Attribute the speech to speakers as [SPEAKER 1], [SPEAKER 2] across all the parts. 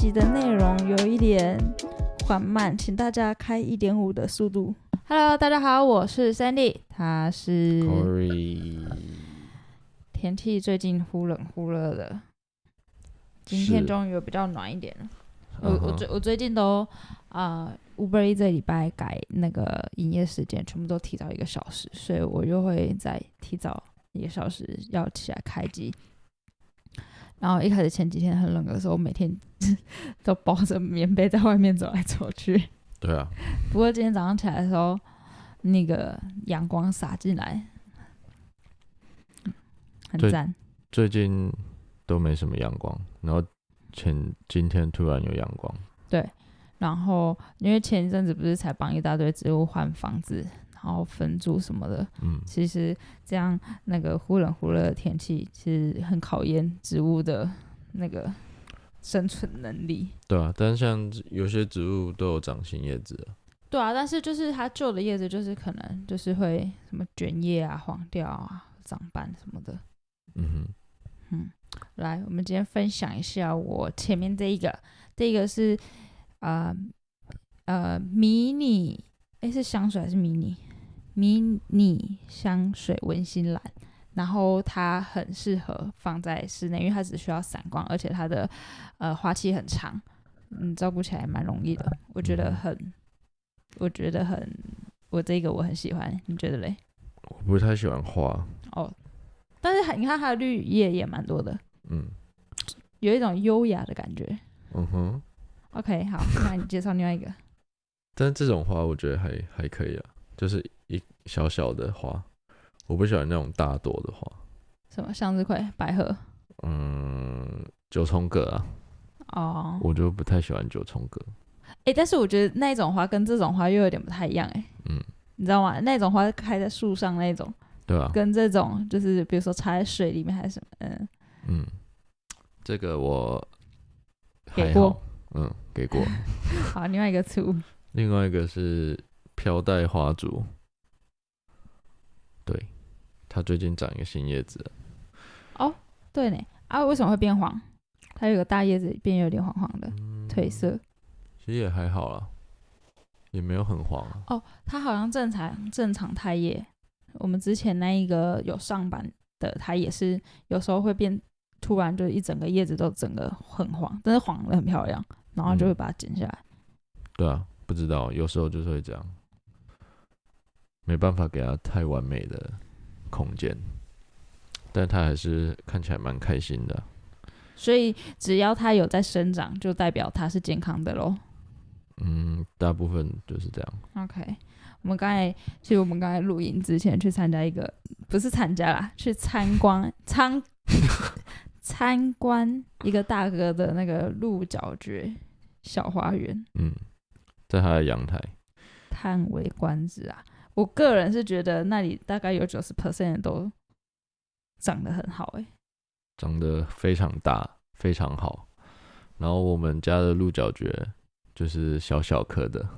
[SPEAKER 1] 集的内容有一点缓慢，请大家开 1.5 的速度。Hello， 大家好，我是 Sandy， 他是
[SPEAKER 2] Corey。
[SPEAKER 1] 天气最近忽冷忽热的，今天终于有比较暖一点了。我最近都Uber Eats 这礼拜改那个营业时间，全部都提早1个小时，所以我就会再提早1个小时要起来开机。然后一开始前几天很冷的时候，每天都包着棉被在外面走来走去。
[SPEAKER 2] 对啊。
[SPEAKER 1] 不过今天早上起来的时候，那个阳光洒进来，很赞。
[SPEAKER 2] 最近都没什么阳光，然后今天突然有阳光。对。
[SPEAKER 1] 然后因为前一阵子不是才帮一大堆植物换房子，然后分租什么的，其实这样那个忽冷忽热的天气，其实很考验植物的那个生存能力。
[SPEAKER 2] 对啊，但是像有些植物都有长新叶子了。
[SPEAKER 1] 对啊，但是就是它旧的叶子，就是可能就是会什么卷叶啊、黄掉啊、长斑什么的。来，我们今天分享一下我前面这一个是迷你，是香水还是迷你香水温馨蓝，然后它很适合放在室内，因为它只需要散光，而且它的花期很长，照顾起来蛮容易的。我这个我很喜欢，你觉得嘞？
[SPEAKER 2] 我不太喜欢花
[SPEAKER 1] 哦，但是你看它的绿叶也蛮多的，有一种优雅的感觉。OK， 好，那你介绍另外一个。
[SPEAKER 2] 但是这种花我觉得还可以啊，就是一小小的花，我不喜欢那种大朵的花。
[SPEAKER 1] 什么向日葵、百合？
[SPEAKER 2] 九重葛啊。我就不太喜欢九重葛。
[SPEAKER 1] 但是我觉得那一种花跟这种花又有点不太一样你知道吗？那种花开在树上那种，
[SPEAKER 2] 对啊，
[SPEAKER 1] 跟这种就是比如说插在水里面还是什么，
[SPEAKER 2] 这个我
[SPEAKER 1] 给过，
[SPEAKER 2] 给过。
[SPEAKER 1] 好，另外一个
[SPEAKER 2] 另外一个是飘带花烛，对，它最近长一个新叶子了。
[SPEAKER 1] 对呢，为什么会变黄？它有个大叶子变有点黄黄的，褪色。
[SPEAKER 2] 其实也还好啦，也没有很黄
[SPEAKER 1] 它好像正常胎叶，我们之前那一个有上版的，它也是有时候会变，突然就一整个叶子都整个很黄，但是黄的很漂亮，然后就会把它剪下来。
[SPEAKER 2] 对啊，不知道，有时候就是会这样，没办法给它太完美的空间，但它还是看起来蛮开心的。
[SPEAKER 1] 所以只要它有在生长，就代表它是健康的咯。
[SPEAKER 2] 大部分就是这样。
[SPEAKER 1] OK， 我们刚才录音之前去参加一个，不是参加啦，去参观一个大哥的那个鹿角蕨小花园。
[SPEAKER 2] 在他的阳台，
[SPEAKER 1] 叹为观止啊！我个人是觉得那里大概有 90% 都长得很好
[SPEAKER 2] 长得非常大，非常好。然后我们家的鹿角蕨就是小小颗的，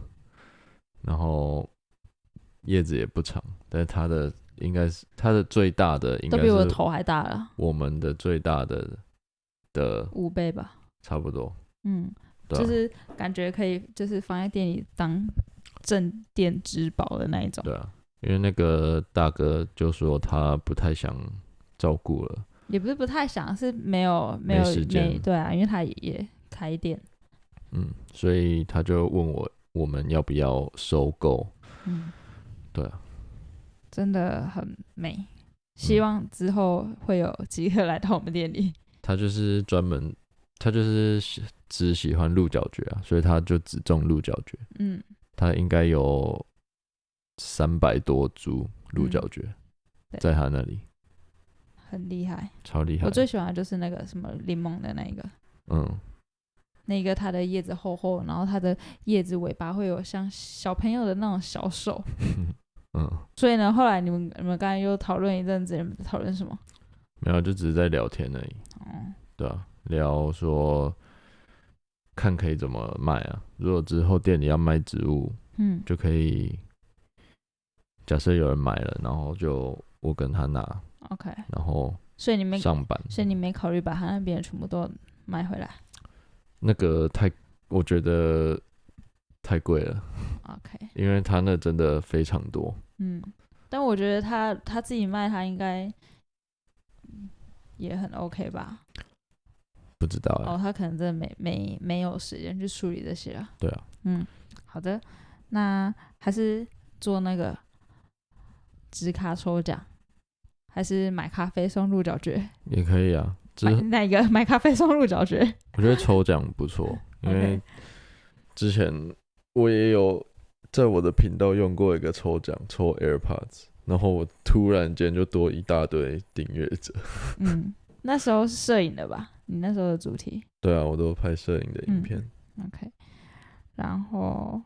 [SPEAKER 2] 然后叶子也不长，但是它的最大的应该是
[SPEAKER 1] 都比我的头还大了，
[SPEAKER 2] 我们的最大的
[SPEAKER 1] 5倍吧，
[SPEAKER 2] 差不多。
[SPEAKER 1] 就是感觉可以，就是放在店里当镇店之宝的那一种。
[SPEAKER 2] 对啊，因为那个大哥就说他不太想照顾了，
[SPEAKER 1] 也不是不太想，是没有
[SPEAKER 2] 时间。
[SPEAKER 1] 对啊，因为他也开店。
[SPEAKER 2] 所以他就问我们要不要收购。对啊，
[SPEAKER 1] 真的很美，希望之后会有机会来到我们店里。
[SPEAKER 2] 他就是只喜欢鹿角蕨啊，所以他就只种鹿角蕨。他应该有300多株鹿角蕨在他那里，
[SPEAKER 1] 很厉害，
[SPEAKER 2] 超厉害。
[SPEAKER 1] 我最喜欢的就是那个什么柠檬的那个，那个它的叶子厚厚，然后它的叶子尾巴会有像小朋友的那种小手。所以呢，后来你们刚才又讨论一阵子，你们讨论什么？
[SPEAKER 2] 没有，就只是在聊天而已。对啊，聊说看可以怎么卖啊。如果之后店里要卖植物，就可以，假设有人买了，然后就我跟他拿
[SPEAKER 1] ，OK，
[SPEAKER 2] 然后
[SPEAKER 1] 所以你没
[SPEAKER 2] 上班，
[SPEAKER 1] 所以你没考虑把他那边全部都买回来？
[SPEAKER 2] 那个我觉得太贵了。
[SPEAKER 1] OK，
[SPEAKER 2] 因为他那真的非常多。
[SPEAKER 1] 但我觉得他自己卖，他应该也很 OK 吧？
[SPEAKER 2] 不知道
[SPEAKER 1] 哦，他可能真的没有时间去处理这些了。
[SPEAKER 2] 对啊。
[SPEAKER 1] 好的，那还是做那个直卡抽奖，还是买咖啡送鹿角蕨？
[SPEAKER 2] 也可以啊。
[SPEAKER 1] 哪一个？买咖啡送鹿角蕨？
[SPEAKER 2] 我觉得抽奖不错，因为之前我也有在我的频道用过一个抽奖，抽 AirPods， 然后我突然间就多一大堆订阅者。
[SPEAKER 1] 那时候是摄影的吧？你那时候的主题？
[SPEAKER 2] 对啊，我都拍摄影的影片。
[SPEAKER 1] OK， 然后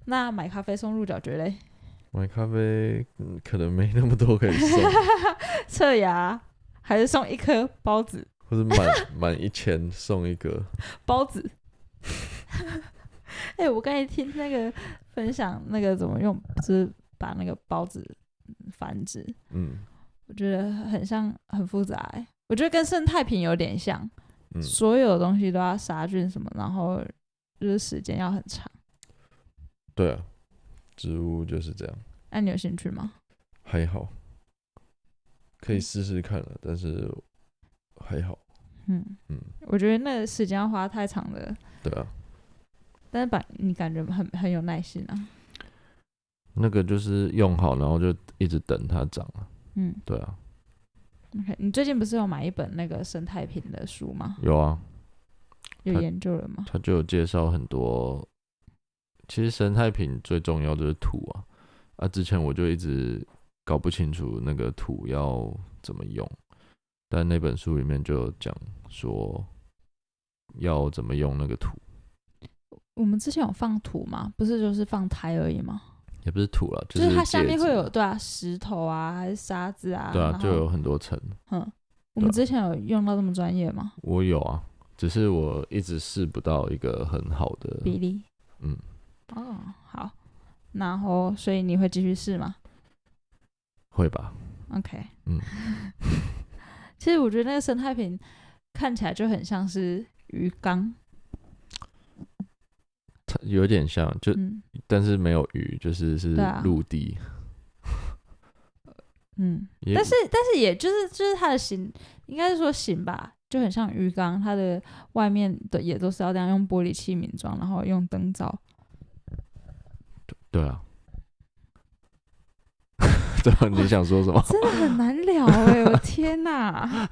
[SPEAKER 1] 那买咖啡送鹿角蕨嘞？
[SPEAKER 2] 买咖啡，可能没那么多可以送。
[SPEAKER 1] 侧牙还是送一颗包子？
[SPEAKER 2] 或者满1000送一个
[SPEAKER 1] 包子。我刚才听那个分享那个怎么用，就是把那个包子繁殖。我觉得很像，很复杂。我觉得跟生态瓶有点像，所有东西都要杀菌什么，然后就是时间要很长。
[SPEAKER 2] 对啊，植物就是这样。
[SPEAKER 1] 那你有兴趣吗？
[SPEAKER 2] 还好，可以试试看了，但是还好。
[SPEAKER 1] 我觉得那个时间要花太长了。
[SPEAKER 2] 对啊。
[SPEAKER 1] 但是你感觉很有耐心啊。
[SPEAKER 2] 那个就是用好，然后就一直等它长啊。对啊。
[SPEAKER 1] OK， 你最近不是有买一本那个生态瓶的书吗？
[SPEAKER 2] 有啊。
[SPEAKER 1] 有研究了吗？
[SPEAKER 2] 他就有介绍很多，其实生态瓶最重要就是土啊。之前我就一直搞不清楚那个土要怎么用，但那本书里面就有讲说要怎么用那个土。
[SPEAKER 1] 我们之前有放土吗？不是就是放苔而已吗？
[SPEAKER 2] 也不是土啦，
[SPEAKER 1] 就是它下面会有石头啊，还是沙子啊？
[SPEAKER 2] 对啊，就有很多层。
[SPEAKER 1] 我们之前有用到这么专业吗？
[SPEAKER 2] 我有啊，只是我一直试不到一个很好的
[SPEAKER 1] 比例。好，然后所以你会继续试吗？
[SPEAKER 2] 会吧。
[SPEAKER 1] OK。其实我觉得那个生态瓶看起来就很像是鱼缸。
[SPEAKER 2] 有点像，但是没有鱼，就是陆地。
[SPEAKER 1] 但是也就是它的形，应该是说形吧，就很像鱼缸，它的外面的也都是要这样用玻璃器皿装，然后用灯罩。
[SPEAKER 2] 对啊。对啊，你想说什么？
[SPEAKER 1] 真的很难聊我天哪！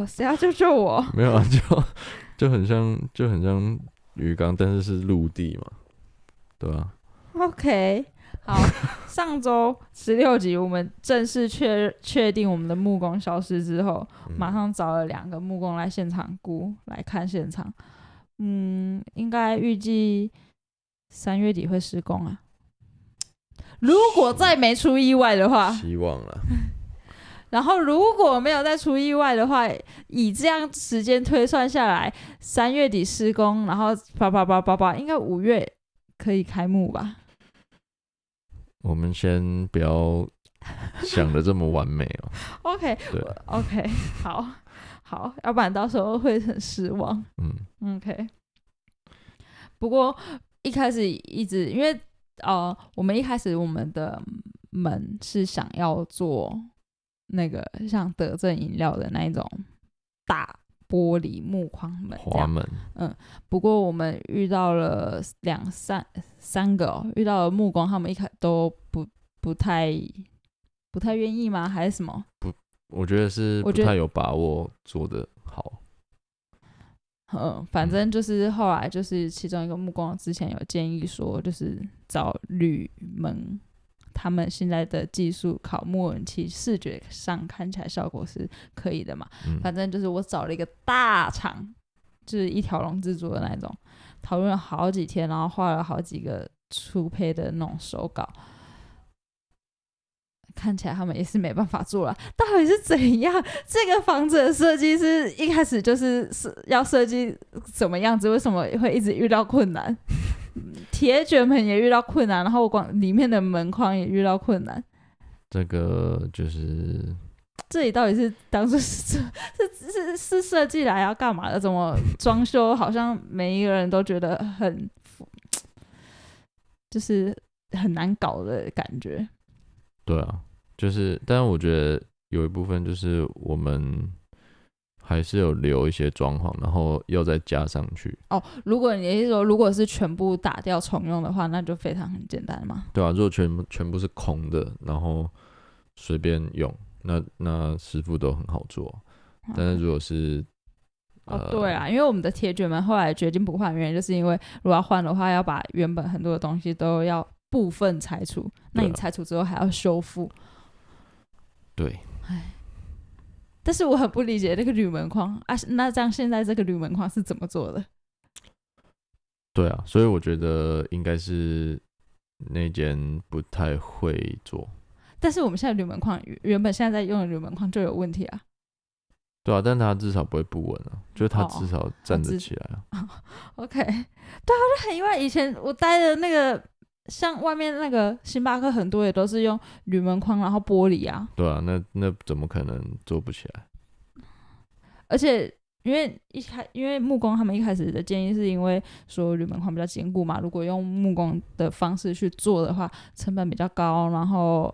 [SPEAKER 1] 谁要救救我？
[SPEAKER 2] 没有啊，就很像鱼缸，但是是陆地嘛，对吧
[SPEAKER 1] ？OK， 好，上周16集我们正式确定我们的木工消失之后，马上找了2个木工来现场来看现场。应该预计3月底会施工啊。如果再没出意外的话，
[SPEAKER 2] 希望啦。
[SPEAKER 1] 然后如果没有再出意外的话，以这样时间推算下来，3月底施工，然后应该5月可以开幕吧？
[SPEAKER 2] 我们先不要想的这么完美哦。
[SPEAKER 1] OK， 好，要不然到时候会很失望。OK。不过一开始因为我们一开始我们的门是想要做那个像德政饮料的那一种大玻璃木框门
[SPEAKER 2] 滑门。
[SPEAKER 1] 不过我们遇到了三个遇到了木工，他们一开始都不太愿意吗？还是什么？
[SPEAKER 2] 我觉得是不太有把握做得好。
[SPEAKER 1] 反正就是后来就是其中一个木工之前有建议说，就是找铝门，他们现在的技术烤木纹器视觉上看起来效果是可以的嘛。反正就是我找了一个大厂，就是一条龙制作的那种，讨论了好几天，然后画了好几个初配的那种手稿，看起来他们也是没办法做了。到底是怎样？这个房子的设计是一开始就是要设计什么样子？为什么会一直遇到困难？铁卷门也遇到困难，然后里面的门框也遇到困难。
[SPEAKER 2] 这个就是
[SPEAKER 1] 这里到底是当初是设计来要干嘛的？怎么装修好像每一个人都觉得就是很难搞的感觉。
[SPEAKER 2] 对啊，就是，但是我觉得有一部分就是我们还是有留一些装潢，然后要再加上去。
[SPEAKER 1] 哦，如果你是说如果是全部打掉重用的话，那就非常很简单嘛。
[SPEAKER 2] 对啊，如果全部是空的，然后随便用，那师傅都很好做。但是如果是
[SPEAKER 1] 对啊，因为我们的铁卷门后来决定不换，原因就是因为如果要换的话，要把原本很多的东西都要部分拆除，那你拆除之后还要修复。
[SPEAKER 2] 对。
[SPEAKER 1] 但是我很不理解那个铝门框啊，那这样现在这个铝门框是怎么做的？
[SPEAKER 2] 对啊，所以我觉得应该是那间不太会做。
[SPEAKER 1] 但是我们现在铝门框原本现在在用的铝门框就有问题啊。
[SPEAKER 2] 对啊，但它至少不会不稳啊，就是它至少站得起来啊。
[SPEAKER 1] OK， 对啊，我就很意外，以前我待的那个像外面那个星巴克很多也都是用铝门框，然后玻璃啊。
[SPEAKER 2] 对啊，那怎么可能做不起来？
[SPEAKER 1] 而且因为木工他们一开始的建议是因为说铝门框比较坚固嘛，如果用木工的方式去做的话，成本比较高，然后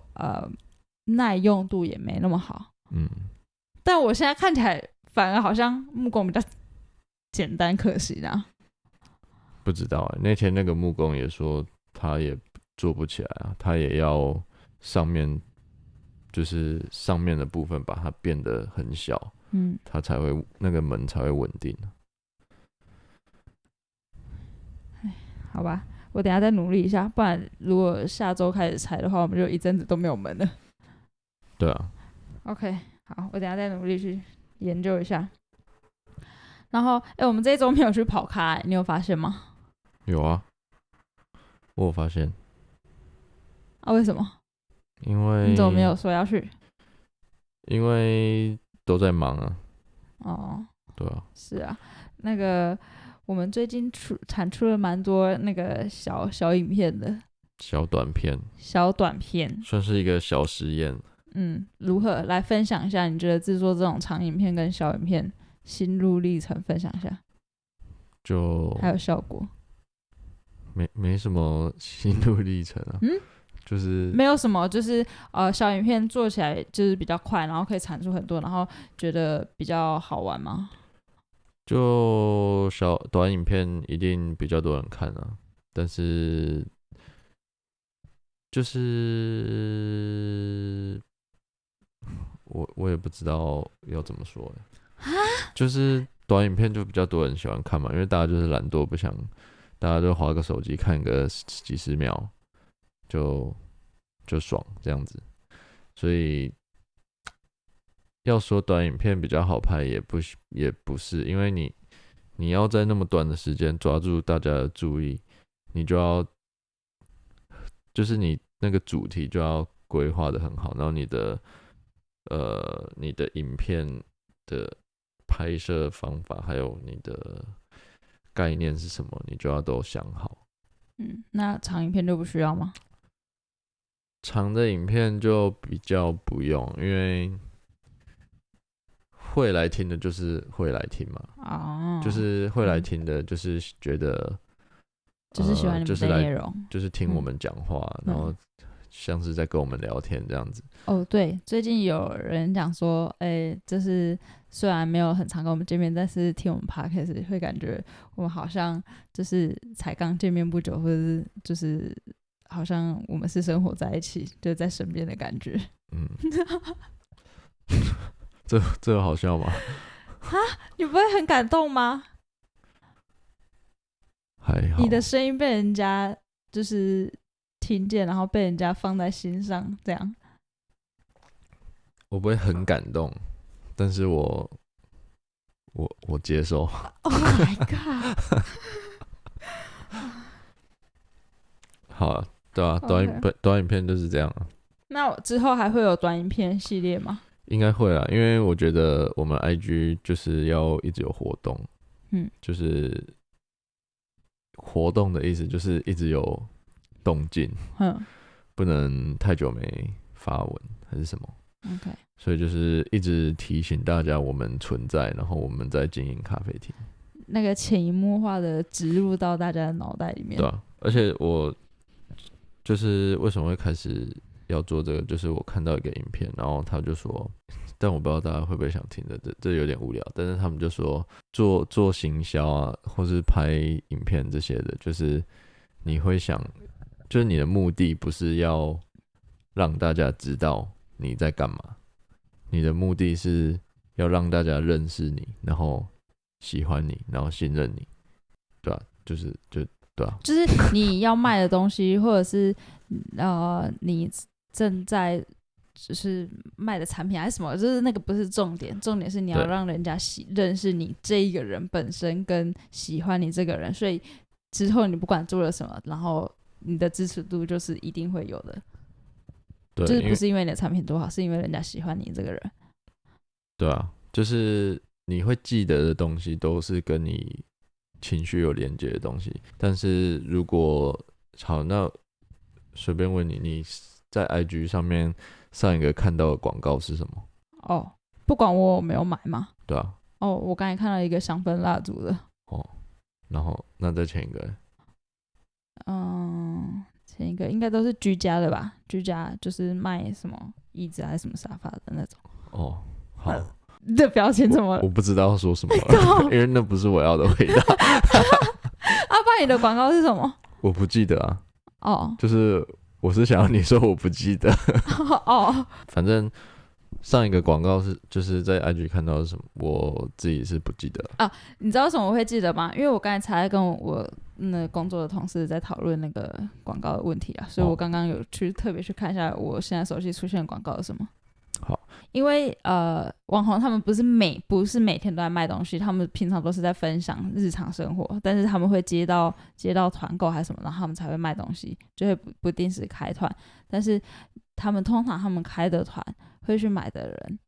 [SPEAKER 1] 耐用度也没那么好。但我现在看起来反而好像木工比较简单可行啊。
[SPEAKER 2] 不知道那天那个木工也说他也做不起来啊，他也要上面就是上面的部分把它变得很小，它才会那个门才会稳定。
[SPEAKER 1] 好吧，我等一下再努力一下，不然如果下周开始拆的话，我们就一阵子都没有门了。
[SPEAKER 2] 对啊。
[SPEAKER 1] OK， 好，我等一下再努力去研究一下。然后，我们这一周没有去跑咖，你有发现吗？
[SPEAKER 2] 有啊，我有发现。
[SPEAKER 1] 啊，为什么？
[SPEAKER 2] 因为
[SPEAKER 1] 你怎么没有说要去？
[SPEAKER 2] 因为都在忙啊。
[SPEAKER 1] 哦，
[SPEAKER 2] 对啊。
[SPEAKER 1] 是啊，那个我们最近产出了蛮多那个小影片的。小短片，
[SPEAKER 2] 算是一个小实验。
[SPEAKER 1] 如何来分享一下？你觉得制作这种长影片跟小影片心路历程，分享一下。就还有效果。
[SPEAKER 2] 没什么心路历程啊。就是
[SPEAKER 1] 没有什么，就是小影片做起来就是比较快，然后可以产出很多，然后觉得比较好玩吗？
[SPEAKER 2] 就短影片一定比较多人看啊，但是就是我也不知道要怎么说就是短影片就比较多人喜欢看嘛，因为大家就是懒惰，不想大家就滑个手机看个几十秒就爽这样子，所以要说短影片比较好拍也不是，因为你要在那么短的时间抓住大家的注意，你就要就是你那个主题就要规划的很好，然后你的影片的拍摄方法还有你的概念是什么，你就要都想好。
[SPEAKER 1] 那长影片就不需要吗？
[SPEAKER 2] 长的影片就比较不用，因为会来听的就是会来听嘛。就是会来听的，就是觉得
[SPEAKER 1] 就是喜欢你们的内容，
[SPEAKER 2] 就是听我们讲话，然后像是在跟我们聊天这样子。
[SPEAKER 1] 对，最近有人讲说，就是虽然没有很常跟我们见面，但是听我们 podcast 会感觉我们好像就是才刚见面不久，或者是就是好像我们是生活在一起，就在身边的感觉。
[SPEAKER 2] 这有好笑吗？
[SPEAKER 1] 你不会很感动吗？
[SPEAKER 2] 还好。
[SPEAKER 1] 你的声音被人家就是听见，然后被人家放在心上，这样。
[SPEAKER 2] 我不会很感动，但是我接受。
[SPEAKER 1] Oh my god！
[SPEAKER 2] 好啊，对啊，短影片就是这样啊。
[SPEAKER 1] 那之后还会有短影片系列吗？
[SPEAKER 2] 应该会啊，因为我觉得我们 IG 就是要一直有活动。就是活动的意思就是一直有动静。不能太久没发文还是什么。
[SPEAKER 1] OK，
[SPEAKER 2] 所以就是一直提醒大家我们存在，然后我们在经营咖啡厅，
[SPEAKER 1] 那个潜移默化的植入到大家的脑袋里面。
[SPEAKER 2] 对啊，而且我就是为什么会开始要做这个，就是我看到一个影片，然后他就说，但我不知道大家会不会想听的，这有点无聊，但是他们就说做行销啊，或是拍影片这些的，就是你会想，就是你的目的不是要让大家知道你在干嘛，你的目的是要让大家认识你，然后喜欢你，然后信任你，对吧？对啊，
[SPEAKER 1] 就是你要卖的东西，或者是你正在就是卖的产品还是什么，就是那个不是重点，重点是你要让人家认识你这一个人本身跟喜欢你这个人，所以之后你不管做了什么，然后你的支持度就是一定会有的。
[SPEAKER 2] 对，
[SPEAKER 1] 就是不是因为你的产品多好，是因为人家喜欢你这个人。
[SPEAKER 2] 对啊，就是你会记得的东西都是跟你情绪有连接的东西。但是如果好，那随便问你，你在 IG 上面上一个看到的广告是什么？
[SPEAKER 1] 哦，不管我有没有买吗？
[SPEAKER 2] 对啊。
[SPEAKER 1] 哦，我刚才看到一个香氛蜡烛的。
[SPEAKER 2] 哦，然后那再前一个？
[SPEAKER 1] 前一个应该都是居家的吧？居家就是卖什么椅子还是什么沙发的那种。
[SPEAKER 2] 哦，好。
[SPEAKER 1] 你的表情怎么了？
[SPEAKER 2] 我不知道说什么了，因为那不是我要的回答。
[SPEAKER 1] 阿爸，你的广告是什么？
[SPEAKER 2] 我不记得啊。
[SPEAKER 1] 哦，
[SPEAKER 2] 就是我是想要你说我不记得。
[SPEAKER 1] 哦，
[SPEAKER 2] 反正上一个广告就是在 IG 看到的什么，我自己是不记得
[SPEAKER 1] 啊。你知道为什么我会记得吗？因为我刚才才跟我工作的同事在讨论那个广告的问题啊，所以我刚刚有特别去看一下我现在手机出现的广告是什么。
[SPEAKER 2] 好，
[SPEAKER 1] 因为网红他们不是每天都在卖东西，他们平常都是在分享日常生活，但是他们会接到团购还是什么，然后他们才会卖东西，就会不定时开团。但是通常他们开的团会去买的人，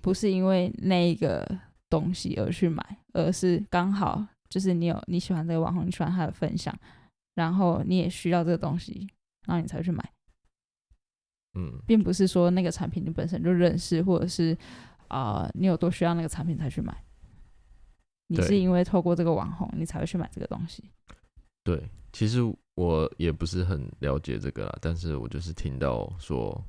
[SPEAKER 1] 不是因为那个东西而去买，而是刚好就是你喜欢这个网红，你喜欢他的分享，然后你也需要这个东西，然后你才会去买。并不是说那个产品你本身就认识，或者是你有多需要那个产品才去买，你是因为透过这个网红你才会去买这个东西。
[SPEAKER 2] 对，其实我也不是很了解这个啦，但是我就是听到说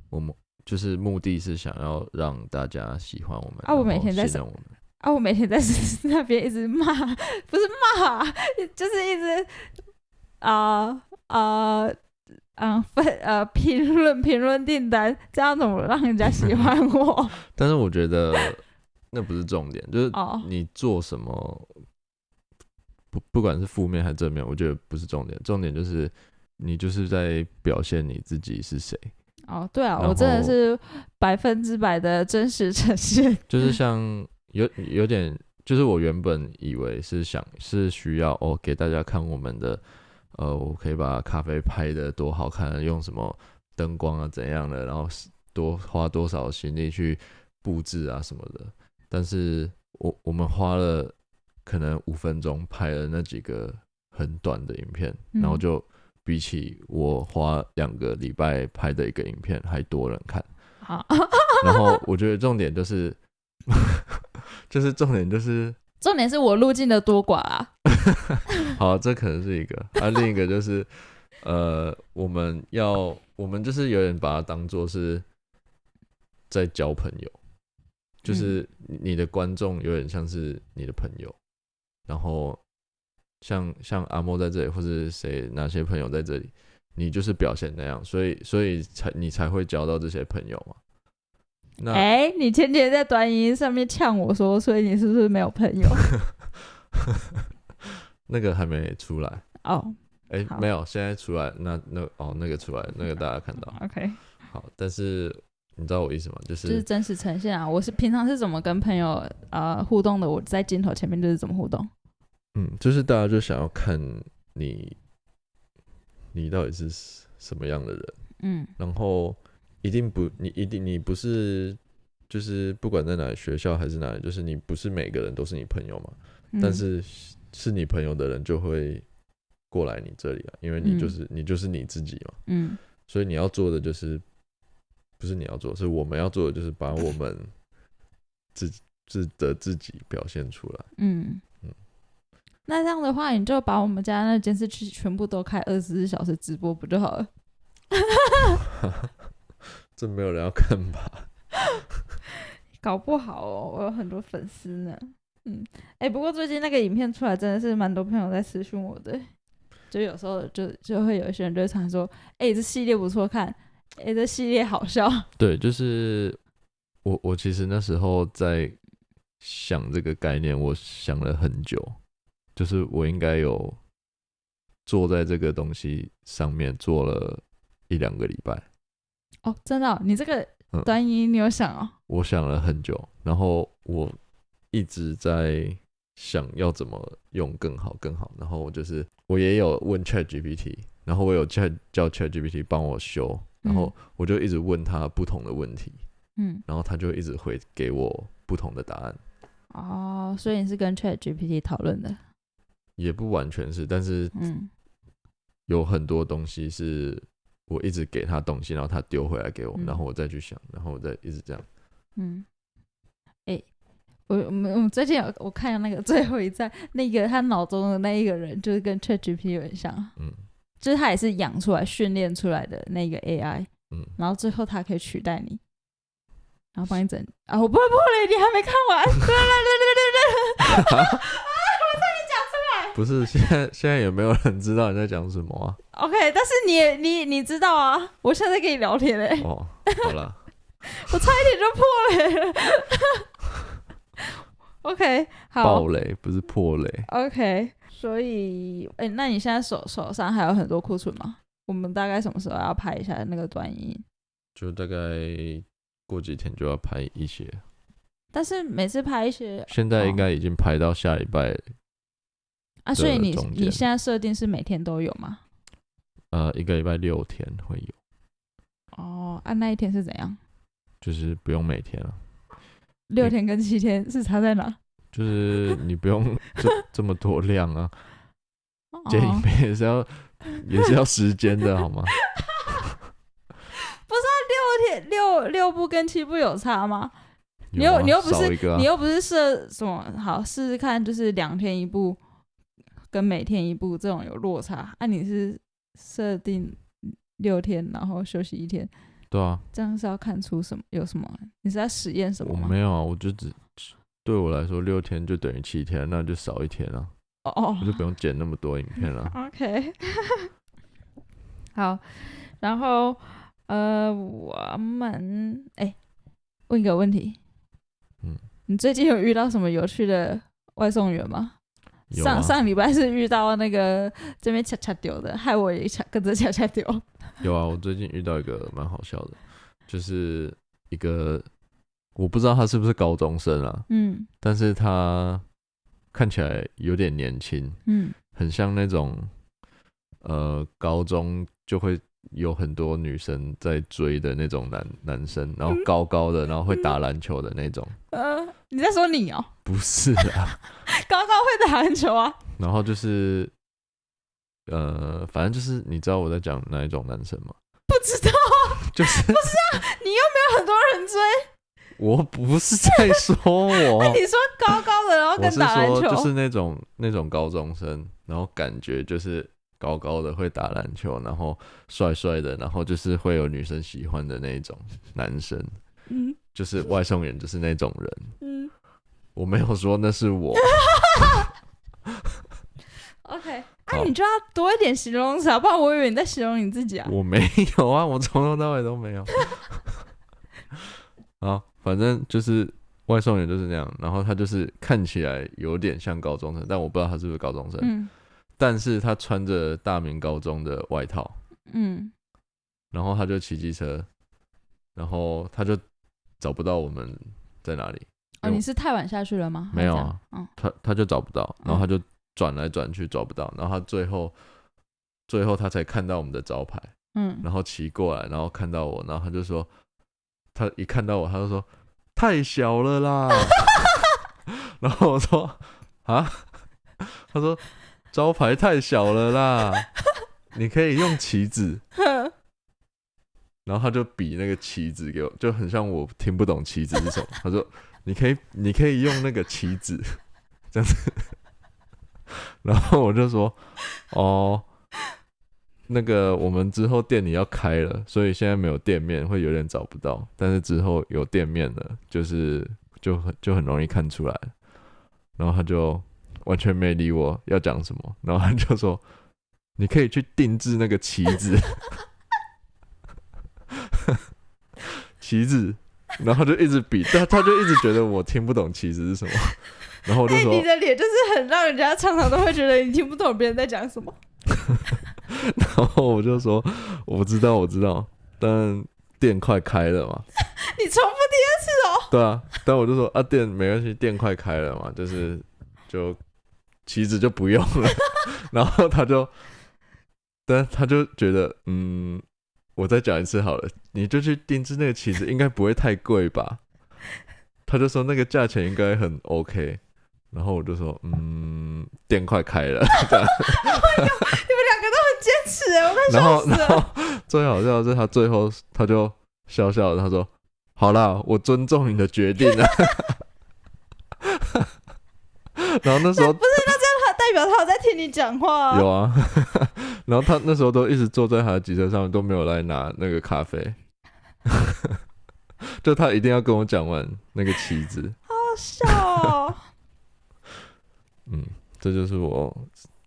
[SPEAKER 2] 我们就是目的是想要让大家喜欢我们
[SPEAKER 1] 啊，我每天在
[SPEAKER 2] 信任我们
[SPEAKER 1] 啊，我每天在那边一直骂，不是骂，就是一直评论订单，这样怎么让人家喜欢我？
[SPEAKER 2] 但是我觉得那不是重点，就是你做什么，不管是负面还是正面，我觉得不是重点，重点就是你就是在表现你自己是谁。
[SPEAKER 1] 哦，对啊，我真的是100%的真实呈现。
[SPEAKER 2] 就是像有点，就是我原本以为是需要给大家看我们的。我可以把咖啡拍得多好看，用什么灯光啊怎样的，然后多花多少心力去布置啊什么的。但是我们花了可能5分钟拍了那几个很短的影片，然后就比起我花2个礼拜拍的一个影片还多人看。然后我觉得重点就是
[SPEAKER 1] 重点是我路径的多寡啦。
[SPEAKER 2] 好，这可能是一个。另一个就是我们就是有点把它当作是在交朋友，就是你的观众有点像是你的朋友，然后像阿莫在这里，或是哪些朋友在这里，你就是表现那样，所以你才会交到这些朋友嘛。
[SPEAKER 1] 你前天在短影音上面呛我说，所以你是不是没有朋友？
[SPEAKER 2] 那个还没出来
[SPEAKER 1] 哦。
[SPEAKER 2] 没有，现在出来。那个出来，那个大家看到。
[SPEAKER 1] OK。
[SPEAKER 2] 好，但是你知道我意思吗？就是
[SPEAKER 1] 真实呈现啊！我是平常是怎么跟朋友互动的，我在镜头前面就是怎么互动。
[SPEAKER 2] 就是大家就想要看你到底是什么样的人。然后你不是，就是不管在哪里，学校还是哪里，就是你不是每个人都是你朋友嘛。但是你朋友的人就会过来你这里啊，因为你就是你自己嘛。所以你要做的就是不是你要做，是我们要做的，就是把我们自己表现出来。
[SPEAKER 1] 那这样的话，你就把我们家那监视器全部都开24小时直播不就好了？
[SPEAKER 2] 这没有人要看吧？
[SPEAKER 1] 搞不好哦，我有很多粉丝呢。不过最近那个影片出来，真的是蛮多朋友在私讯我的，就有时候就会有一些人就会常说，这系列不错看，这系列好笑。
[SPEAKER 2] 对，就是我其实那时候在想这个概念，我想了很久，就是我应该有坐在这个东西上面做了1-2个礼拜。
[SPEAKER 1] 哦，真的哦？你这个短影音你有想哦？
[SPEAKER 2] 我想了很久，然后我一直在想要怎么用更好，然后我也有问 ChatGPT， 然后我有叫 ChatGPT 帮我修，然后我就一直问他不同的问题，然后他就一直会给我不同的答案。
[SPEAKER 1] 哦，所以你是跟 ChatGPT 讨论的？
[SPEAKER 2] 也不完全是，但是有很多东西是我一直给他东西，然后他丢回来给我，然后我再去想，然后我再一直这样。
[SPEAKER 1] 我最近我看那个最后一站，那个他脑中的那一个人，就是跟 ChatGPT 有点像，就是他也是养出来、训练出来的那个 AI，然后最后他可以取代你，然后帮你整啊！我不会破雷，你还没看完，对，我差点讲出来。
[SPEAKER 2] 不是，现在也没有人知道你在讲什么啊。
[SPEAKER 1] OK， 但是你知道啊，我现在在跟你聊天嘞。
[SPEAKER 2] 哦，好了，
[SPEAKER 1] 我差一点就破雷了。OK， 好，
[SPEAKER 2] 爆雷不是破雷。
[SPEAKER 1] OK， 所以，那你现在手上还有很多库存吗？我们大概什么时候要拍一下那个短影音？
[SPEAKER 2] 就大概过几天就要拍一些。
[SPEAKER 1] 但是每次拍一些，
[SPEAKER 2] 现在应该已经拍到下礼拜
[SPEAKER 1] 啊，所以你现在设定是每天都有吗
[SPEAKER 2] ？1个礼拜6天会有。
[SPEAKER 1] 哦，那一天是怎样？
[SPEAKER 2] 就是不用每天了。
[SPEAKER 1] 6天跟7天是差在哪？
[SPEAKER 2] 就是你不用这么多量啊，剪影片也是要时间的好吗？
[SPEAKER 1] 不是啊，6部跟7部有差吗？你又不是你又不是设什么好试试看，就是2天1部跟每天1部这种有落差，你是设定6天然后休息1天。
[SPEAKER 2] 对啊，
[SPEAKER 1] 这样是要看出什么？有什么？你是在实验什么吗？
[SPEAKER 2] 我没有啊，我就对我来说6天就等于7天，那就少1天啊。我就不用剪那么多影片了。
[SPEAKER 1] OK， 好，然后我们问一个问题，你最近有遇到什么有趣的外送员吗？上礼拜是遇到那个这边恰恰丢的，害我也跟着恰恰丢。
[SPEAKER 2] 有啊，我最近遇到一个蛮好笑的，就是一个我不知道他是不是高中生啊，但是他看起来有点年轻，很像那种高中就会有很多女生在追的那种男生，然后高高的，然后会打篮球的那种。
[SPEAKER 1] 你在说你哦？
[SPEAKER 2] 不是啊，
[SPEAKER 1] 高高会打篮球啊？
[SPEAKER 2] 然后就是反正就是你知道我在讲哪一种男生吗？
[SPEAKER 1] 不知道，
[SPEAKER 2] 就是
[SPEAKER 1] 不是啊？你又没有很多人追。
[SPEAKER 2] 我不是在说我。
[SPEAKER 1] 你说高高的，然后跟打篮球，
[SPEAKER 2] 我是说就是那种高中生，然后感觉就是高高的会打篮球，然后帅帅的，然后就是会有女生喜欢的那种男生。就是外送员就是那种人。我没有说那是我。
[SPEAKER 1] OK， 你就要多一点形容词啊，不然我以为你在形容你自己啊。
[SPEAKER 2] 我没有啊，我从头到尾都没有。好，反正就是外送员就是那样，然后他就是看起来有点像高中生，但我不知道他是不是高中生。但是他穿着大明高中的外套。然后他就骑机车，然后他就找不到我们在哪里。
[SPEAKER 1] 你是太晚下去了吗？
[SPEAKER 2] 没有啊，他就找不到，然后他就转来转去找不到，然后他最后他才看到我们的招牌，然后骑过来，然后看到我，然后他就说，他一看到我他就说太小了啦。然后我说啊，他说招牌太小了啦，你可以用旗子。然后他就比那个棋子给我，就很像我听不懂棋子是什么。他说你可以用那个棋子这样子，然后我就说哦，那个我们之后店里要开了，所以现在没有店面，会有点找不到，但是之后有店面了，就很容易看出来。然后他就完全没理我要讲什么，然后他就说你可以去定制那个棋子棋子，然后他就一直比，他就一直觉得我听不懂棋子是什么，然后我就说
[SPEAKER 1] 你的脸就是很让人家常常都会觉得你听不懂别人在讲什么
[SPEAKER 2] 然后我就说我知道，但店快开了嘛。
[SPEAKER 1] 你重复第二次哦。
[SPEAKER 2] 对啊，但我就说啊，店没关系，店快开了嘛，就棋子就不用了。然后他就觉得我再讲一次好了，你就去定制那个棋子，应该不会太贵吧？他就说那个价钱应该很 OK。然后我就说店快开了。这样
[SPEAKER 1] 你们两个都很坚持哎，我快笑死了。
[SPEAKER 2] 然后最好笑的是他最后他就笑笑的，他说好啦，我尊重你的决定啊。然后那时候
[SPEAKER 1] 不是，那这样他代表他有在听你讲话
[SPEAKER 2] 有啊。然后他那时候都一直坐在他的机车上面，都没有来拿那个咖啡。就他一定要跟我讲完那个棋子。
[SPEAKER 1] 好好笑哦。
[SPEAKER 2] 这就是我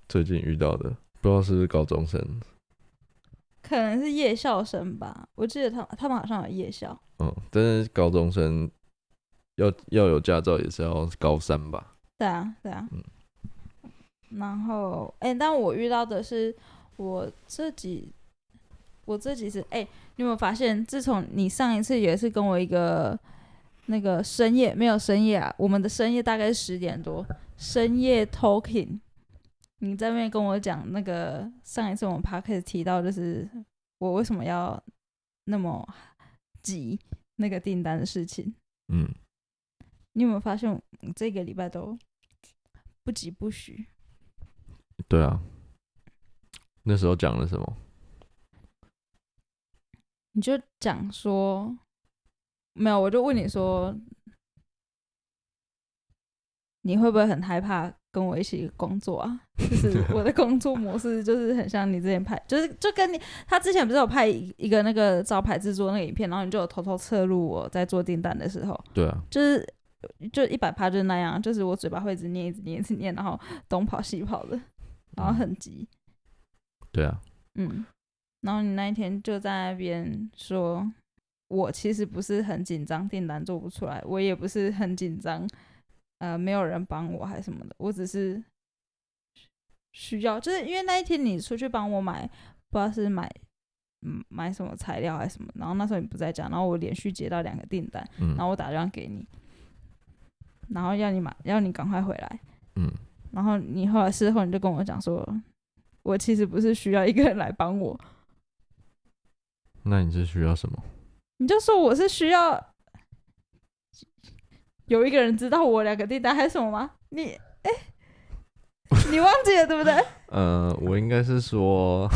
[SPEAKER 2] 最近遇到的，不知道是不是高中生，
[SPEAKER 1] 可能是夜校生吧。我记得他们好像有夜校。
[SPEAKER 2] 但是高中生要有驾照也是要高3吧？
[SPEAKER 1] 对啊。然后但我遇到的是我这几次你有没有发现，自从你上一次也是跟我一个那个深夜，没有深夜啊，我们的深夜大概是10点多，深夜 talking， 你在那边跟我讲那个上一次我们 podcast 提到，就是我为什么要那么急那个订单的事情。你有没有发现这个礼拜都不疾不徐？
[SPEAKER 2] 对啊，那时候讲了什么？
[SPEAKER 1] 你就讲说没有，我就问你说你会不会很害怕跟我一起工作啊？就是我的工作模式就是很像你之前拍，就跟他之前不是有拍一个那个招牌制作那个影片，然后你就有偷偷侧录我在做订单的时候。
[SPEAKER 2] 对啊，
[SPEAKER 1] 就100%就是那样，就是我嘴巴会一直念，然后东跑西跑的，然后很急。
[SPEAKER 2] 对啊。
[SPEAKER 1] 然后你那一天就在那边说，我其实不是很紧张，订单做不出来，我也不是很紧张，没有人帮我还是什么的，我只是需要，就是因为那一天你出去帮我买，不知道是买什么材料还是什么，然后那时候你不在家，然后我连续接到2个订单，然后我打电话给你，然后要你赶快回来，然后你后来事后你就跟我讲说，我其实不是需要一个人来帮我。
[SPEAKER 2] 那你是需要什么？
[SPEAKER 1] 你就说我是需要有一个人知道我2个订单还是什么吗？你忘记了对不对？
[SPEAKER 2] 我应该是说，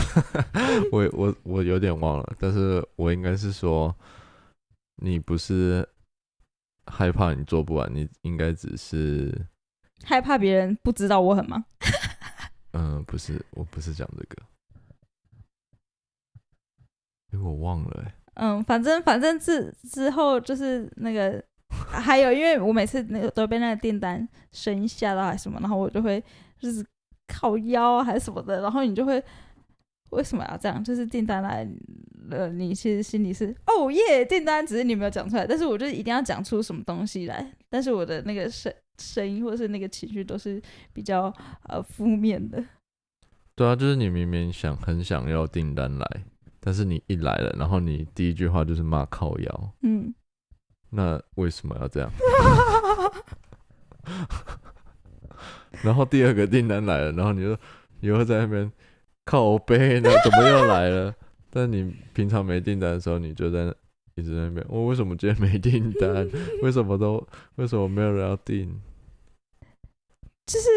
[SPEAKER 2] 我有点忘了，但是我应该是说，你不是害怕你做不完，你应该只是
[SPEAKER 1] 害怕别人不知道我很忙。
[SPEAKER 2] 不是，我不是讲这个。我忘了
[SPEAKER 1] 反正之后就是那个，还有因为我每次那个都被那个订单声音吓到还是什么，然后我就会就是靠腰还是什么的，然后你就会为什么要这样？就是订单来了，你其实心里是哦耶，订单只是你没有讲出来，但是我就一定要讲出什么东西来，但是我的那个声音或是那个情绪都是比较负面的。
[SPEAKER 2] 对啊，就是你明明很想要订单来，但是你一来了，然后你第一句话就是骂靠腰。那为什么要这样？然后第2个订单来了，然后你又在那边靠背呢，怎么又来了？但你平常没订单的时候，你就在一直在那边，我为什么今天没订单？为什么没有人要订？
[SPEAKER 1] 就是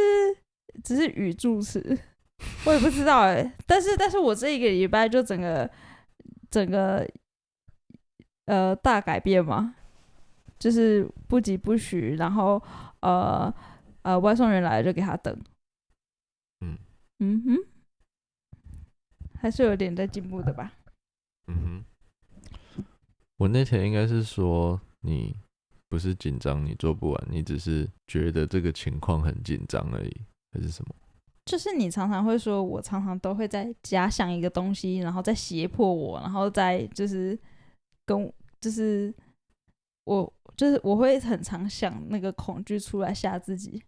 [SPEAKER 1] 只是语助词，我也不知道但是我这一个礼拜就整个大改变吗？就是不疾不徐，然后外送员来了就给他等。嗯哼，还是有点在进步的吧。
[SPEAKER 2] 我那天应该是说你不是紧张，你做不完，你只是觉得这个情况很紧张而已，还是什么？
[SPEAKER 1] 就是你常常会说，我常常都会在假想一个东西，然后再胁迫我，然后再就是我会很常想那个恐惧出来吓自己。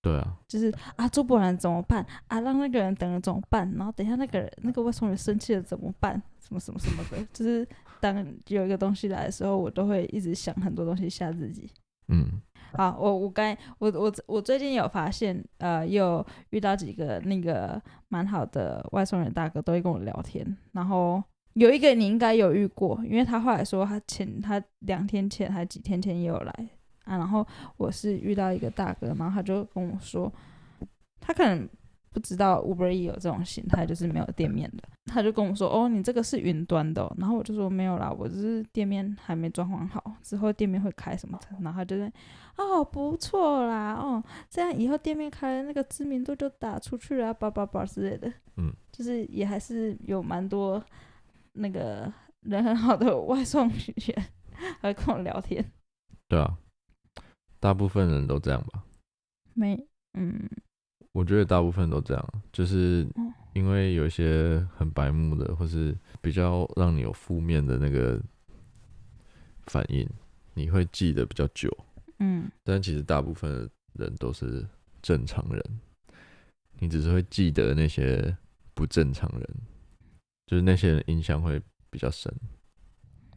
[SPEAKER 2] 对啊，
[SPEAKER 1] 就是做不完怎么办啊？让那个人等了怎么办？然后等一下那个外送员生气了怎么办？什么什么什么的，就是当有一个东西来的时候，我都会一直想很多东西吓自己。好，我最近有发现，也有遇到几个那个蛮好的外送员大哥，都会跟我聊天。然后有一个你应该有遇过，因为他后来说他2天前还几天前也有来。然后我是遇到一个大哥，然后他就跟我说，他可能不知道 Uber Eats 有这种形态，就是没有店面的。他就跟我说，你这个是云端的然后我就说没有啦，我只是店面还没装潢好，之后店面会开什么的。然后他就在不错啦，这样以后店面开了，那个知名度就打出去了叭叭叭之类的。就是也还是有蛮多那个人很好的外送员还跟我聊天。
[SPEAKER 2] 对啊，大部分人都这样吧？我觉得大部分都这样，就是因为有一些很白目的，或是比较让你有负面的那个反应，你会记得比较久。但其实大部分人都是正常人，你只是会记得那些不正常人，就是那些人印象会比较深。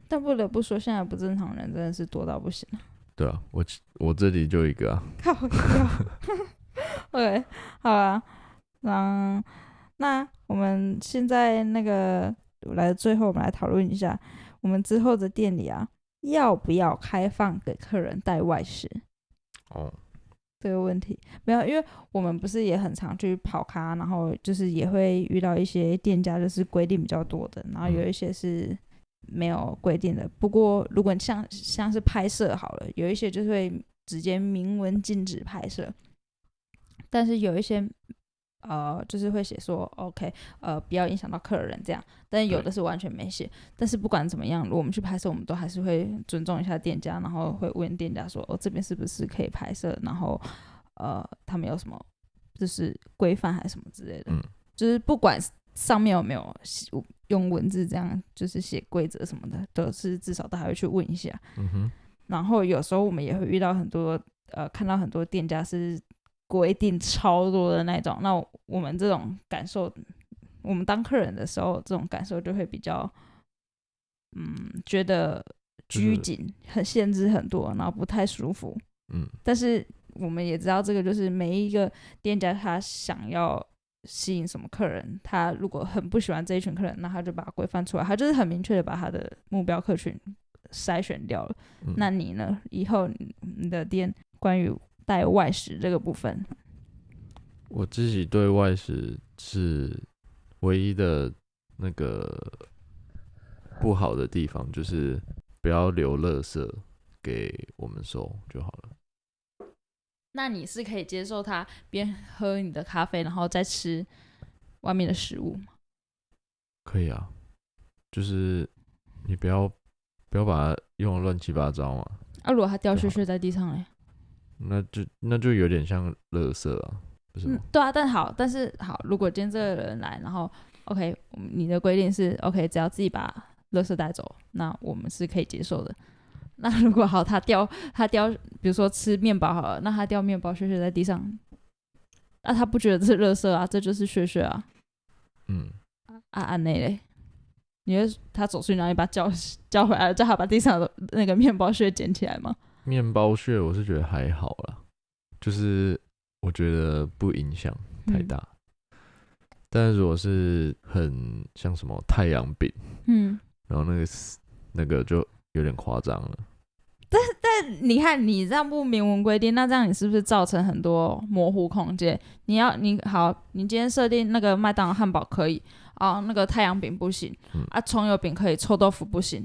[SPEAKER 1] 但不得不说，现在不正常人真的是多到不行。
[SPEAKER 2] 对啊，我这里就一个啊。
[SPEAKER 1] 靠OK， 好啊。那我们现在那个来最后，我们来讨论一下，我们之后的店里要不要开放给客人带外食？这个问题没有，因为我们不是也很常去跑咖，然后就是也会遇到一些店家就是规定比较多的，然后有一些是没有规定的。不过如果像是拍摄好了，有一些就会直接明文禁止拍摄，但是有一些就是会写说 OK， 不要影响到客人这样，但有的是完全没写。但是不管怎么样，如果我们去拍摄，我们都还是会尊重一下店家，然后会问店家说这边是不是可以拍摄，然后他们有什么就是规范还是什么之类的。就是不管上面有没有用文字这样就是写规则什么的，都是至少都还会去问一下。然后有时候我们也会遇到很多看到很多店家是规定超多的那种，那我们这种感受，我们当客人的时候，这种感受就会比较觉得拘谨，很限制很多，然后不太舒服。但是我们也知道这个就是每一个店家他想要吸引什么客人，他如果很不喜欢这一群客人，那他就把它规范出来，他就是很明确的把他的目标客群筛选掉了。那你呢？以后你的店关于带外食这个部分，
[SPEAKER 2] 我自己对外食是唯一的那个不好的地方，就是不要留垃圾给我们收就好了。
[SPEAKER 1] 那你是可以接受他边喝你的咖啡，然后再吃外面的食物吗？
[SPEAKER 2] 可以啊，就是你不要把它用得乱七八糟嘛。如
[SPEAKER 1] 果它掉屑屑在地上嘞？
[SPEAKER 2] 那就有点像垃圾啊，不是吗？
[SPEAKER 1] 对啊，但是好，如果今天这个人来，然后 OK， 你的规定是 OK， 只要自己把垃圾带走，那我们是可以接受的。那如果好，他掉，比如说吃面包好了，那他掉面包屑屑在地上，那他不觉得这是垃圾啊，这就是屑屑啊。按内嘞，你会他走出去，然后你把他叫回来，叫他把地上的那个面包屑捡起来吗？
[SPEAKER 2] 面包屑我是觉得还好啦，就是我觉得不影响太大。但是如果是很像什么太阳饼，然后那个就有点夸张了。
[SPEAKER 1] 但你看，你这样不明文规定，那这样你是不是造成很多模糊空间？你今天设定那个麦当劳汉堡可以那个太阳饼不行，葱油饼可以，臭豆腐不行。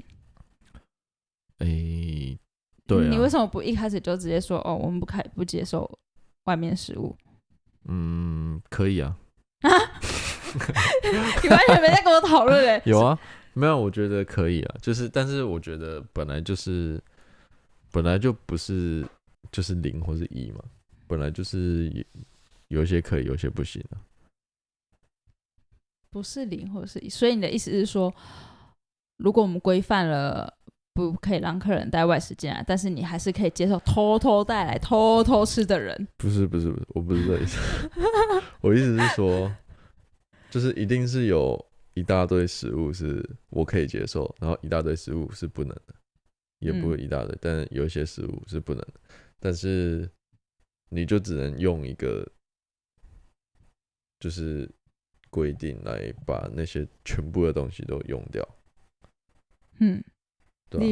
[SPEAKER 2] 对啊。
[SPEAKER 1] 你为什么不一开始就直接说我们不接受外面食物？
[SPEAKER 2] 可以啊。
[SPEAKER 1] 你完全没在跟我讨论嘞。
[SPEAKER 2] 有啊，没有，我觉得可以啊，但是我觉得本来就不是就是0或是1嘛，本来就是有些可以，有些不行啊。
[SPEAKER 1] 不是0或是1，所以你的意思是说，如果我们规范了不可以让客人带外食进来，但是你还是可以接受偷偷带来偷偷吃的人？
[SPEAKER 2] 不是，我不是这意思。我意思是说，就是一定是有一大堆食物是我可以接受，然后一大堆食物是不能的，也不会一大堆，但有一些食物是不能的，但是你就只能用一个就是规定来把那些全部的东西都用掉。对啊，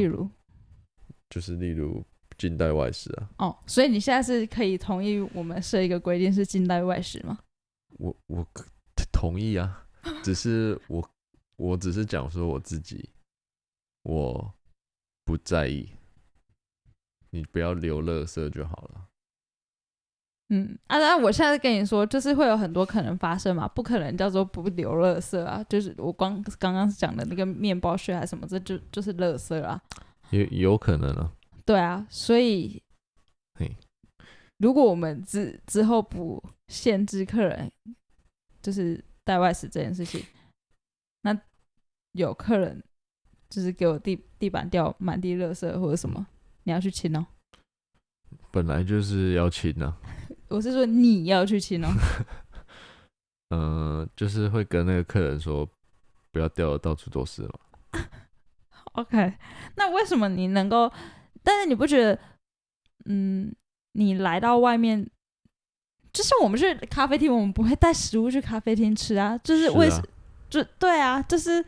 [SPEAKER 2] 例如禁带外食啊。
[SPEAKER 1] 所以你现在是可以同意我们设一个规定是禁带外食吗？
[SPEAKER 2] 我同意啊，只是我只是讲说我自己，我不在意，你不要留垃圾就好了。
[SPEAKER 1] 那我现在跟你说，就是会有很多可能发生嘛，不可能叫做不留垃圾啊，就是我刚刚讲的那个面包屑还是什么，这就是垃圾啊，
[SPEAKER 2] 有可能啊。
[SPEAKER 1] 对啊，所以如果我们之后不限制客人就是带外食这件事情，那有客人就是给我地板掉满地垃圾或者什么，你要去清哦。
[SPEAKER 2] 本来就是要清啊。
[SPEAKER 1] 我是说你要去清哦。
[SPEAKER 2] 就是会跟那个客人说，不要掉的到处都是嘛。
[SPEAKER 1] OK， 那为什么你能够？但是你不觉得，你来到外面，就是我们去咖啡厅，我们不会带食物去咖啡厅吃啊，就是对啊，就是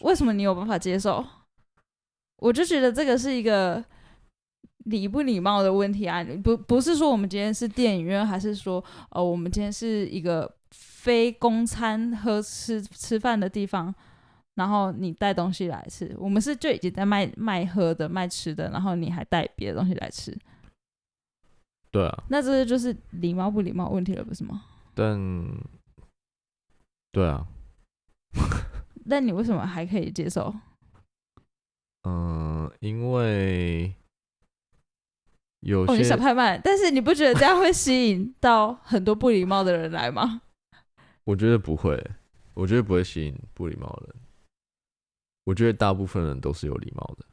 [SPEAKER 1] 为什么你有办法接受？我就觉得这个是一个礼不礼貌的问题啊，不是说我们今天是电影院，还是说我们今天是一个非公餐吃饭的地方，然后你带东西来吃，我们是就已经在卖喝的卖吃的，然后你还带别的东西来吃。
[SPEAKER 2] 对啊，
[SPEAKER 1] 那这就是礼貌不礼貌问题了，不是吗？
[SPEAKER 2] 对啊。
[SPEAKER 1] 但你为什么还可以接受？
[SPEAKER 2] 因为有些
[SPEAKER 1] 你想太慢，但是你不觉得这样会吸引到很多不礼貌的人来吗？
[SPEAKER 2] 我觉得不会，我觉得不会吸引不礼貌的人。我觉得大部分人都是有礼貌的，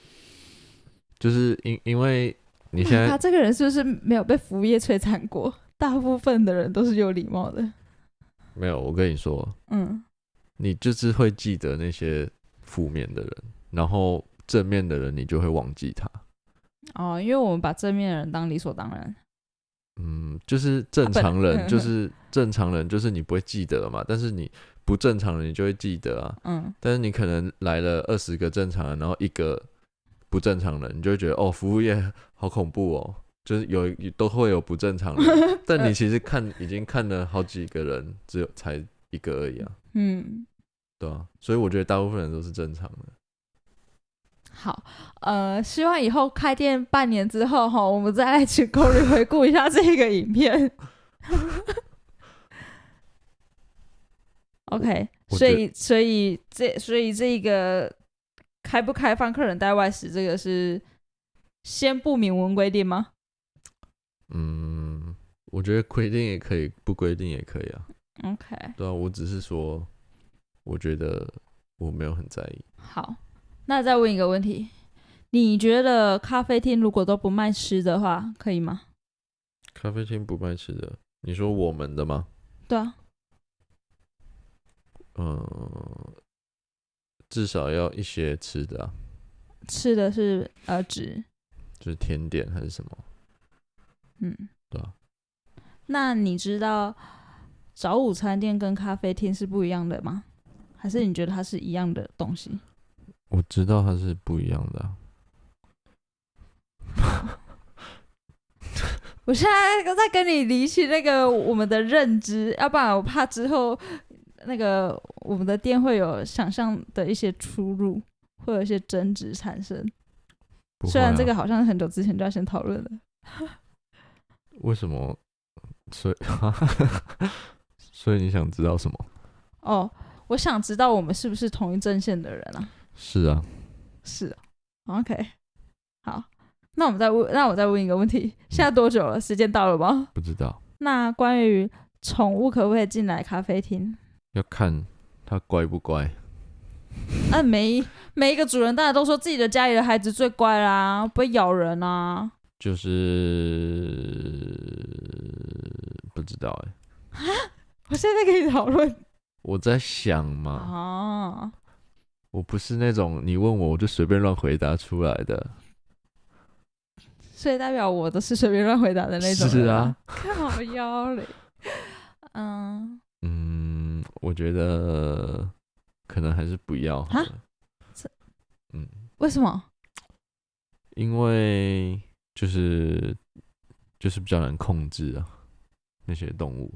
[SPEAKER 2] 就是因为你现在
[SPEAKER 1] 他这个人是不是没有被服务业摧残过？大部分的人都是有礼貌的。
[SPEAKER 2] 没有，我跟你说，你就是会记得那些负面的人，然后正面的人你就会忘记他。
[SPEAKER 1] 因为我们把正面的人当理所当然。
[SPEAKER 2] 就是正常人，就是你不会记得嘛，但是你不正常人你就会记得啊。但是你可能来了20个正常人，然后1个不正常人，你就会觉得服务业好恐怖哦，就是都会有不正常人，但你其实已经看了好几个人，才1个而已啊。对啊，所以我觉得大部分人都是正常的。
[SPEAKER 1] 好，希望以后开店半年之后我们再来请 Corey 回顾一下这个影片。OK， 所以这个开不开放客人带外食，这个是先不明文规定吗？
[SPEAKER 2] 我觉得规定也可以，不规定也可以啊。
[SPEAKER 1] OK，
[SPEAKER 2] 对啊，我只是说，我觉得我没有很在意。
[SPEAKER 1] 好。那再问一个问题，你觉得咖啡厅如果都不卖吃的话，可以吗？
[SPEAKER 2] 咖啡厅不卖吃的，你说我们的吗？
[SPEAKER 1] 对啊。
[SPEAKER 2] 至少要一些吃的啊。
[SPEAKER 1] 吃的是指
[SPEAKER 2] 就是甜点还是什么？对啊。
[SPEAKER 1] 那你知道早午餐店跟咖啡厅是不一样的吗？还是你觉得它是一样的东西？
[SPEAKER 2] 我知道它是不一样的
[SPEAKER 1] 我现在在跟你理清那个我们的认知，要不然我怕之后那个我们的店会有想象的一些出入，会有一些争执产生。虽然这个好像是很久之前就要先讨论了。
[SPEAKER 2] 为什么？所以你想知道什么？
[SPEAKER 1] 哦，我想知道我们是不是同一阵线的人啊？
[SPEAKER 2] 是啊。
[SPEAKER 1] 是啊。OK， 好，那我再问一个问题，现在多久了？时间到了吗？
[SPEAKER 2] 不知道。
[SPEAKER 1] 那关于宠物可不可以进来咖啡厅？
[SPEAKER 2] 要看它乖不乖。
[SPEAKER 1] 每一个主人当然都说自己的家里的孩子最乖啦，不会咬人啊。
[SPEAKER 2] 就是不知道
[SPEAKER 1] 我现在跟你讨论。
[SPEAKER 2] 我在想嘛。我不是那种你问我就随便乱回答出来的。
[SPEAKER 1] 所以代表我都是随便乱回答的那种人。
[SPEAKER 2] 是啊。
[SPEAKER 1] 靠腰嘞。
[SPEAKER 2] 我觉得可能还是不要好了。
[SPEAKER 1] 为什么？
[SPEAKER 2] 因为就是比较难控制啊，那些动物。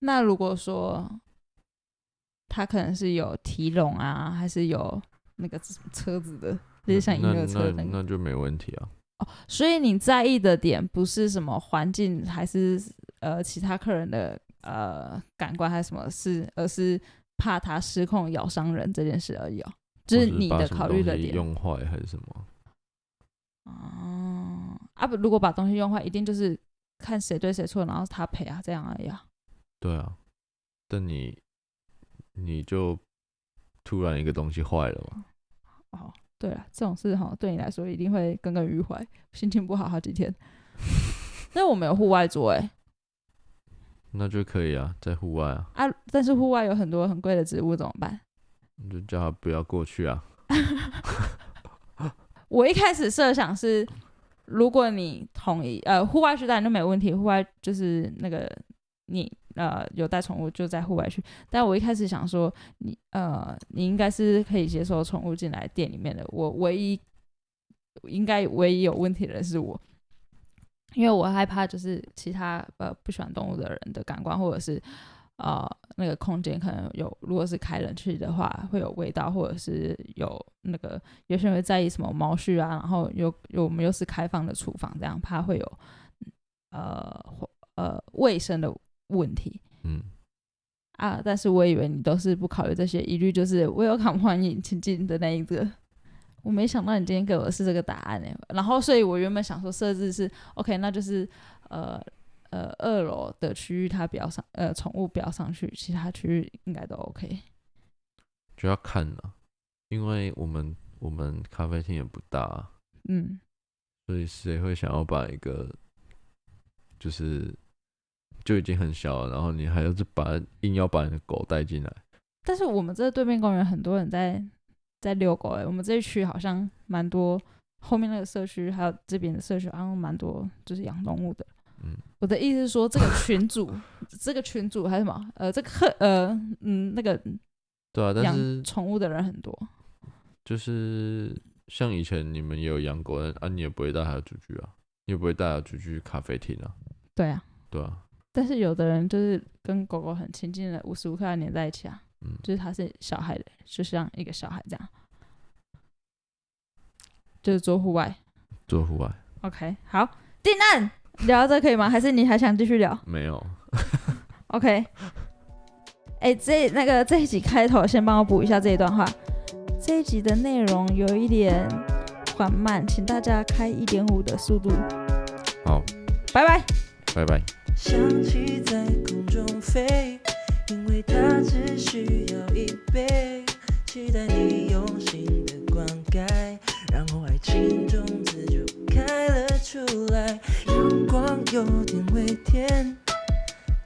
[SPEAKER 1] 那如果说它可能是有提笼啊，还是有那个车子的，就是像婴儿车
[SPEAKER 2] 那就没问题啊。
[SPEAKER 1] 所以你在意的点不是什么环境，还是其他客人的感官还是什么事，而是怕它失控咬伤人这件事而已就是你的考虑的点。
[SPEAKER 2] 用坏还是什么？
[SPEAKER 1] 如果把东西用坏，一定就是看谁对谁错，然后他赔啊，这样而已啊。
[SPEAKER 2] 对啊，但你就突然一个东西坏了嘛。
[SPEAKER 1] 对了，这种事对你来说一定会耿耿于怀，心情不好好几天。但我们有户外桌
[SPEAKER 2] 那就可以啊，在户外啊。
[SPEAKER 1] 但是户外有很多很贵的植物怎么办？
[SPEAKER 2] 你就叫他不要过去啊。
[SPEAKER 1] 我一开始设想是，如果你同意，户外去当然就没问题，户外就是那个你有带宠物就在户外去。但我一开始想说，你应该是可以接受宠物进来店里面的。我唯一有问题的人是我，因为我害怕就是其他不喜欢动物的人的感官，或者是那个空间可能有，如果是开冷气的话会有味道，或者是有那个有些人会在意什么毛絮啊，然后我们又是开放的厨房，这样怕会有卫生的问题。但是我以为你都是不考虑这些，一律就是 welcome 欢迎请进的那一个。我没想到你今天给我的是这个答案然后所以我原本想说设置是 OK， 那就是2楼的区域它不要上，宠物不要上去，其他区域应该都 OK。
[SPEAKER 2] 就要看了，因为我们咖啡厅也不大，所以谁会想要把一个就已经很小了，然后你还要硬要把你的狗带进来。
[SPEAKER 1] 但是我们这对面公园很多人在遛狗我们这一区好像蛮多，后面那个社区还有这边的社区好像蛮多就是养动物的。我的意思是说，这个群组还是什么？这个那个
[SPEAKER 2] 对啊，但是
[SPEAKER 1] 养宠物的人很多。
[SPEAKER 2] 就是像以前你们也有养狗你也不会带它出去啊，你也不会带它出去咖啡厅啊。
[SPEAKER 1] 对啊，
[SPEAKER 2] 对啊。
[SPEAKER 1] 但是有的人就是跟狗狗很亲近的，无时无刻要黏在一起啊。就是他是小孩的，就像一个小孩这样。就是做户外。OK， 好，定案。聊到这可以吗？还是你还想继续聊？
[SPEAKER 2] 没有。
[SPEAKER 1] OK。这一集开头先帮我补一下这一段话。这一集的内容有一点缓慢，请大家开1.5的速度。
[SPEAKER 2] 好，
[SPEAKER 1] 拜拜。
[SPEAKER 2] 拜拜。
[SPEAKER 3] 象棋在空中飞，因为它只需要1杯，期待你用心的灌溉，然后爱情种子就开了出来。阳光有点微甜，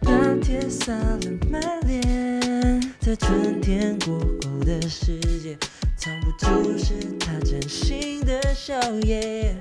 [SPEAKER 3] 大铁洒了满脸，在春天过后的世界，藏不住是他真心的笑靥。